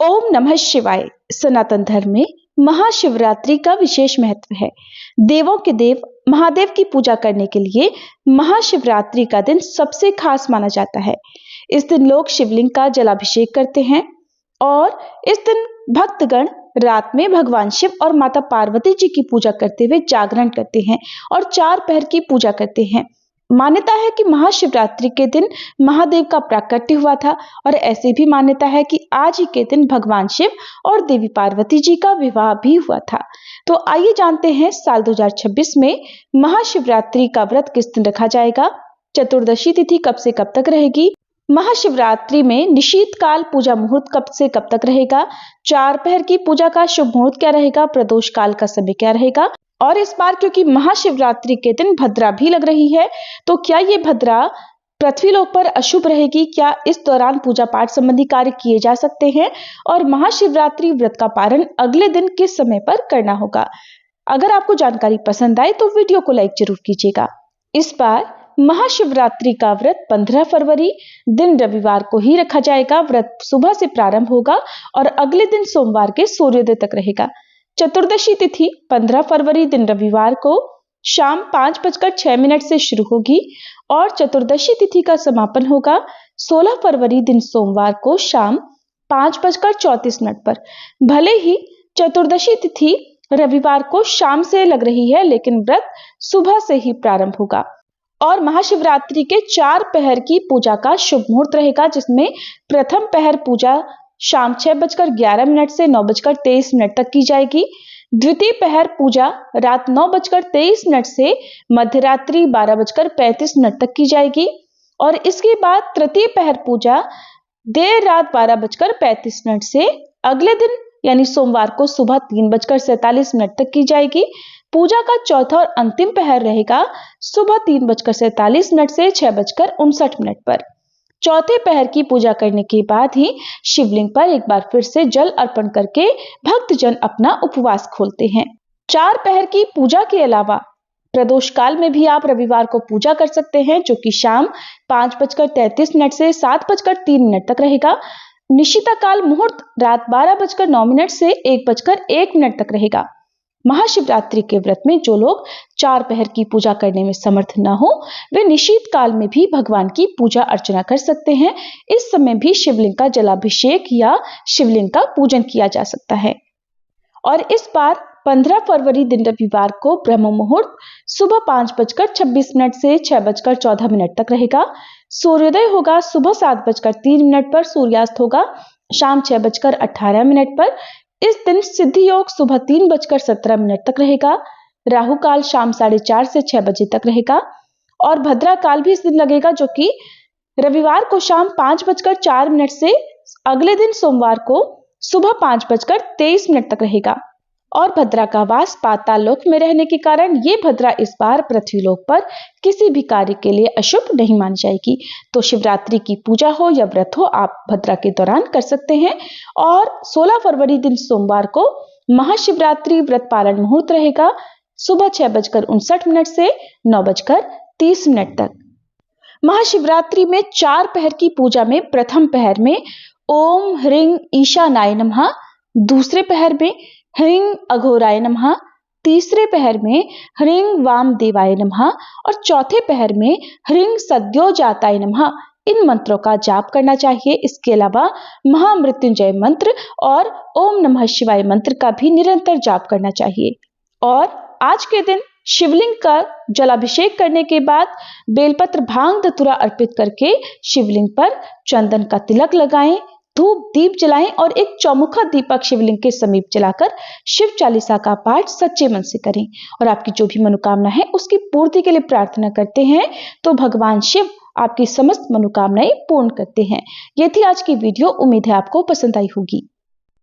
ओम नमः शिवाय। सनातन धर्म में महाशिवरात्रि का विशेष महत्व है। देवों के देव महादेव की पूजा करने के लिए महाशिवरात्रि का दिन सबसे खास माना जाता है। इस दिन लोग शिवलिंग का जलाभिषेक करते हैं और इस दिन भक्तगण रात में भगवान शिव और माता पार्वती जी की पूजा करते हुए जागरण करते हैं और 4 पहर की पूजा करते हैं। मान्यता है कि महाशिवरात्रि के दिन महादेव का प्राकट्य हुआ था और ऐसी भी मान्यता है कि आज ही के दिन भगवान शिव और देवी पार्वती जी का विवाह भी हुआ था। तो आइए जानते हैं साल 2026 में महाशिवरात्रि का व्रत किस दिन रखा जाएगा, चतुर्दशी तिथि कब से कब तक रहेगी, महाशिवरात्रि में निशीत पूजा मुहूर्त कब से कब तक रहेगा, 4 पहर की पूजा का शुभ मुहूर्त क्या रहेगा, प्रदोष काल का समय क्या रहेगा। और इस बार क्योंकि महाशिवरात्रि के दिन भद्रा भी लग रही है, तो क्या ये भद्रा पृथ्वीलोक पर अशुभ रहेगी, क्या इस दौरान पूजा पाठ संबंधी कार्य किए जा सकते हैं और महाशिवरात्रि व्रत का पारण अगले दिन किस समय पर करना होगा। अगर आपको जानकारी पसंद आए तो वीडियो को लाइक जरूर कीजिएगा। इस बार महाशिवरात्रि का व्रत 15 फरवरी दिन रविवार को ही रखा जाएगा। व्रत सुबह से प्रारंभ होगा और अगले दिन सोमवार के सूर्योदय तक रहेगा। चतुर्दशी तिथि 15 फरवरी दिन रविवार को शाम 5:06 से शुरू होगी और चतुर्दशी तिथि का समापन होगा 16 फरवरी दिन सोमवार को शाम 5:34 पर। भले ही चतुर्दशी तिथि रविवार को शाम से लग रही है, लेकिन व्रत सुबह से ही प्रारंभ होगा और महाशिवरात्रि के 4 पहर की पूजा का शुभ मुहूर्त रहेगा, जिसमें प्रथम पहर पूजा शाम 6:11 से 9:23 तक की जाएगी। द्वितीय पहर पूजा रात 9:23 से मध्यरात्रि 12:35 तक की जाएगी और इसके बाद तृतीय पहर पूजा देर रात 12:35 से अगले दिन यानी सोमवार को सुबह 3:47 तक की जाएगी। पूजा का चौथा और अंतिम पहर रहेगा सुबह 3:47 से 6:59 पर। चौथे पहर की पूजा करने के बाद ही शिवलिंग पर एक बार फिर से जल अर्पण करके भक्तजन अपना उपवास खोलते हैं। 4 पहर की पूजा के अलावा प्रदोष काल में भी आप रविवार को पूजा कर सकते हैं, जो कि शाम 5:33 से 7:03 तक रहेगा। निशिता काल मुहूर्त रात 12:09 से 1:01 तक रहेगा। महाशिवरात्रि के व्रत में जो लोग 4 पहर की पूजा करने में समर्थ न हो, वे निशीत काल में भी भगवान की पूजा अर्चना कर सकते हैं। इस समय भी शिवलिंग का जलाभिषेक या शिवलिंग का पूजन किया जा सकता है। और इस बार 15 फरवरी दिन रविवार को ब्रह्म मुहूर्त सुबह 5:26 से 6:14 तक रहेगा। सूर्योदय होगा सुबह 7:03 पर, सूर्यास्त होगा शाम 6:18 पर। इस दिन सिद्धि योग सुबह 3:17 तक रहेगा। राहु काल शाम 4:30 से 6 बजे तक रहेगा और भद्रा काल भी इस दिन लगेगा, जो कि रविवार को शाम 5:04 से अगले दिन सोमवार को सुबह 5:23 तक रहेगा। और भद्रा का वास पाताल लोक में रहने के कारण ये भद्रा इस बार पृथ्वीलोक पर किसी भी कार्य के लिए अशुभ नहीं मानी जाएगी। तो शिवरात्रि की पूजा हो या व्रत हो, आप भद्रा के दौरान कर सकते हैं। और 16 फरवरी दिन सोमवार को महाशिवरात्रि व्रत पालन मुहूर्त रहेगा सुबह 6:59 से 9:30 तक। महाशिवरात्रि में 4 पहर की पूजा में प्रथम पहर में ओम ह्रीं ईशानाय नमः, दूसरे पहर में ह्रीं अघोराय नमः, तीसरे पहर में ह्रीं वामदेवाय नमः और चौथे पहर में ह्रीं सद्योजाताय नमः। इन मंत्रों का जाप करना चाहिए। इसके अलावा महामृत्युंजय मंत्र और ओम नमः शिवाय मंत्र का भी निरंतर जाप करना चाहिए। और आज के दिन शिवलिंग का जलाभिषेक करने के बाद बेलपत्र भांग धतूरा अर्पित करके शिवलिंग पर चंदन का तिलक लगाएं, धूप दीप जलाएं और एक चौमुखा दीपक शिवलिंग के समीप जलाकर शिव चालीसा का पाठ सच्चे मन से करें और आपकी जो भी मनोकामना है उसकी पूर्ति के लिए प्रार्थना करते हैं, तो भगवान शिव आपकी समस्त मनोकामनाएं पूर्ण करते हैं। ये थी आज की वीडियो। उम्मीद है आपको पसंद आई होगी।